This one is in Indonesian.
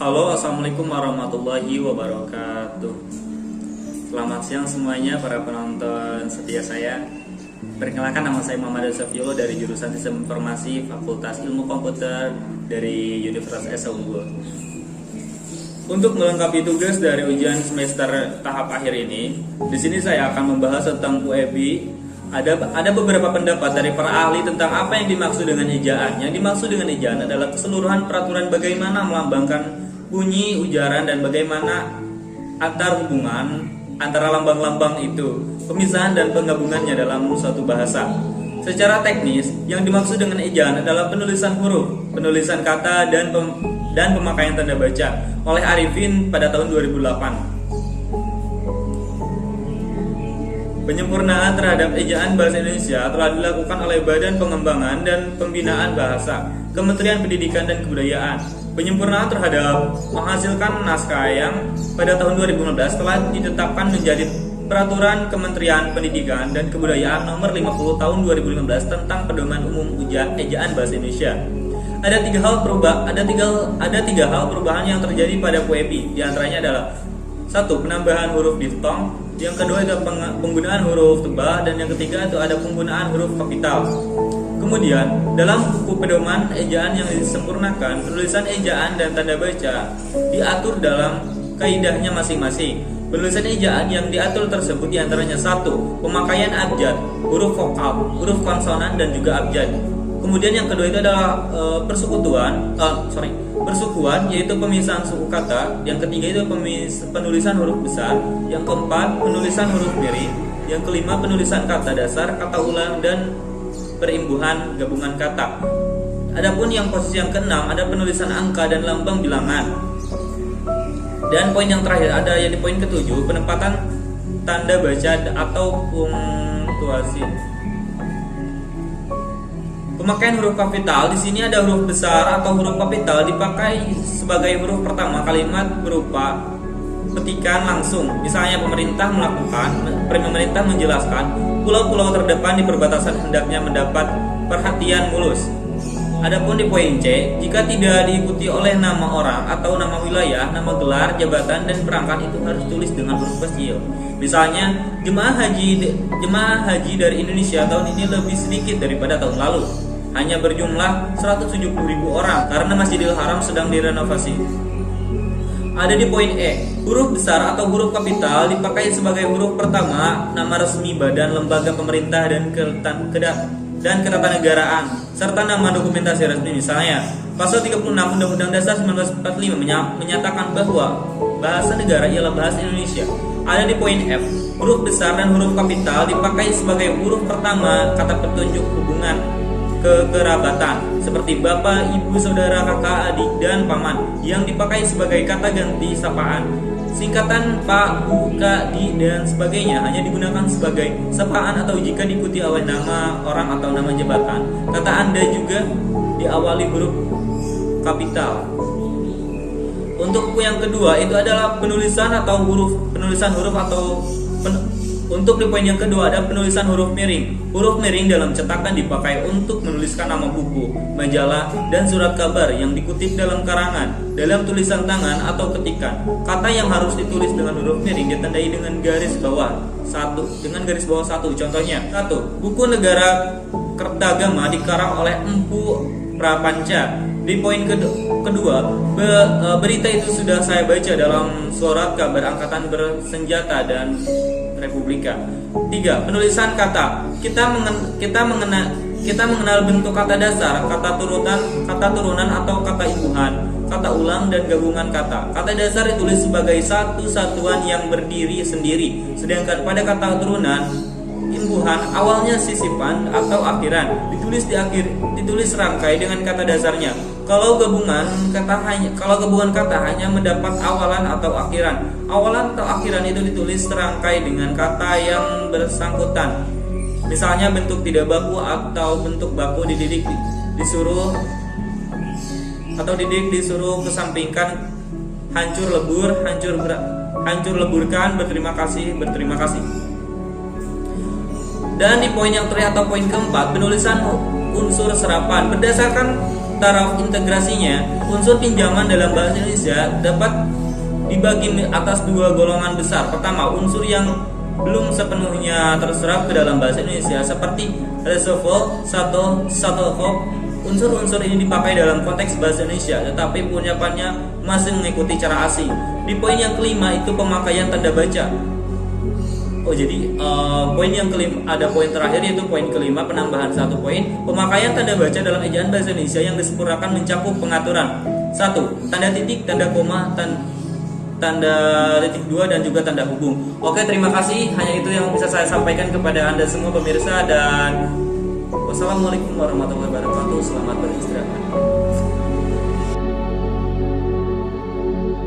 Halo, assalamualaikum warahmatullahi wabarakatuh. Selamat siang semuanya para penonton setia saya. Perkenalkan, nama saya Muhammad Safiullah dari jurusan Sistem Informasi Fakultas Ilmu Komputer dari Universitas Esa Unggul. Untuk melengkapi tugas dari ujian semester tahap akhir ini, di sini saya akan membahas tentang UEB. Ada beberapa pendapat dari para ahli tentang apa yang dimaksud dengan ejaan. Yang dimaksud dengan ejaan adalah keseluruhan peraturan bagaimana melambangkan bunyi, ujaran, dan bagaimana antar hubungan antara lambang-lambang itu, pemisahan dan penggabungannya dalam suatu bahasa. Secara teknis, yang dimaksud dengan ejaan adalah penulisan huruf, penulisan kata, dan pemakaian tanda baca oleh Arifin pada tahun 2008. Penyempurnaan terhadap ejaan bahasa Indonesia telah dilakukan oleh Badan Pengembangan dan Pembinaan Bahasa, Kementerian Pendidikan dan Kebudayaan. Penyempurnaan terhadap menghasilkan naskah yang pada tahun 2015 telah ditetapkan menjadi Peraturan Kementerian Pendidikan dan Kebudayaan Nomor 50 Tahun 2015 tentang Pedoman Umum Ejaan Bahasa Indonesia. Ada tiga hal perubahan yang terjadi pada UEB. Di antaranya adalah: 1. Penambahan huruf diftong. Yang kedua itu penggunaan huruf tebal, dan yang ketiga itu ada penggunaan huruf kapital. Kemudian dalam buku pedoman ejaan yang disempurnakan, penulisan ejaan dan tanda baca diatur dalam kaidahnya masing-masing. Penulisan ejaan yang diatur tersebut diantaranya: 1. Pemakaian abjad, huruf vokal, huruf konsonan, dan juga abjad. Kemudian yang kedua itu adalah persukuan, yaitu pemisahan suku kata. Yang ketiga itu penulisan huruf besar. Yang keempat, penulisan huruf miring. Yang kelima, penulisan kata dasar, kata ulang, dan perimbuhan gabungan kata. Adapun yang posisi yang keenam ada penulisan angka dan lambang bilangan. Dan poin yang terakhir ada yang di poin ketujuh, penempatan tanda baca atau punktuasi. Pemakaian huruf kapital, di sini ada huruf besar atau huruf kapital dipakai sebagai huruf pertama kalimat berupa petikan langsung. Misalnya pemerintah menjelaskan pulau-pulau terdepan di perbatasan hendaknya mendapat perhatian mulus. Adapun di poin C, jika tidak diikuti oleh nama orang atau nama wilayah, nama gelar, jabatan, dan perangkat itu harus tulis dengan huruf kecil. Misalnya, jemaah haji dari Indonesia tahun ini lebih sedikit daripada tahun lalu, hanya berjumlah 170.000 orang karena Masjidil Haram sedang direnovasi. Ada di poin E, huruf besar atau huruf kapital dipakai sebagai huruf pertama nama resmi badan, lembaga pemerintah, dan ketatanegaraan, serta nama dokumentasi resmi. Misalnya, Pasal 36 Undang-Undang Dasar 1945 menyatakan bahwa bahasa negara ialah bahasa Indonesia. Ada di poin F, huruf besar dan huruf kapital dipakai sebagai huruf pertama kata petunjuk hubungan kekerabatan, seperti bapak, ibu, saudara, kakak, adik, dan paman, yang dipakai sebagai kata ganti sapaan. Singkatan pak, bu, kak, di, dan sebagainya hanya digunakan sebagai sapaan atau jika diikuti oleh nama orang atau nama jabatan. Kata Anda juga diawali huruf kapital. Untuk yang kedua itu adalah penulisan huruf atau untuk di poin yang kedua ada penulisan huruf miring. Huruf miring dalam cetakan dipakai untuk menuliskan nama buku, majalah, dan surat kabar yang dikutip dalam karangan, dalam tulisan tangan atau ketikan. Kata yang harus ditulis dengan huruf miring ditandai dengan garis bawah satu. Contohnya: 1. Buku Negara Kertagama dikarang oleh Empu Prapanca. Di poin kedua, berita itu sudah saya baca dalam surat kabar Angkatan Bersenjata dan Republika. 3. Penulisan kata. Kita mengenal bentuk kata dasar, kata turunan atau kata imbuhan, kata ulang, dan gabungan kata. Kata dasar ditulis sebagai satu satuan yang berdiri sendiri, sedangkan pada kata turunan, imbuhan, awalnya sisipan atau akhiran, ditulis serangkai dengan kata dasarnya. Kalau gabungan kata hanya mendapat awalan atau akhiran. Awalan atau akhiran itu ditulis serangkai dengan kata yang bersangkutan. Misalnya bentuk tidak baku atau bentuk baku, dididik disuruh kesampingkan, hancur leburkan, berterima kasih. Dan di poin yang terakhir atau poin keempat, penulisan unsur serapan. Berdasarkan taraf integrasinya, unsur pinjaman dalam bahasa Indonesia dapat dibagi atas dua golongan besar. Pertama, unsur yang belum sepenuhnya terserap ke dalam bahasa Indonesia seperti reservoir, substantive. Unsur-unsur ini dipakai dalam konteks bahasa Indonesia, tetapi pengucapannya masih mengikuti cara asing. Di poin yang kelima itu pemakaian tanda baca. Jadi poin yang kelima, ada poin terakhir yaitu poin kelima, penambahan satu poin. Pemakaian tanda baca dalam ejaan bahasa Indonesia yang disempurnakan mencakup pengaturan 1. Tanda titik, tanda koma, tanda titik 2 dan juga tanda hubung. Oke, terima kasih. Hanya itu yang bisa saya sampaikan kepada Anda semua pemirsa, dan wassalamualaikum warahmatullahi wabarakatuh. Selamat beristirahat.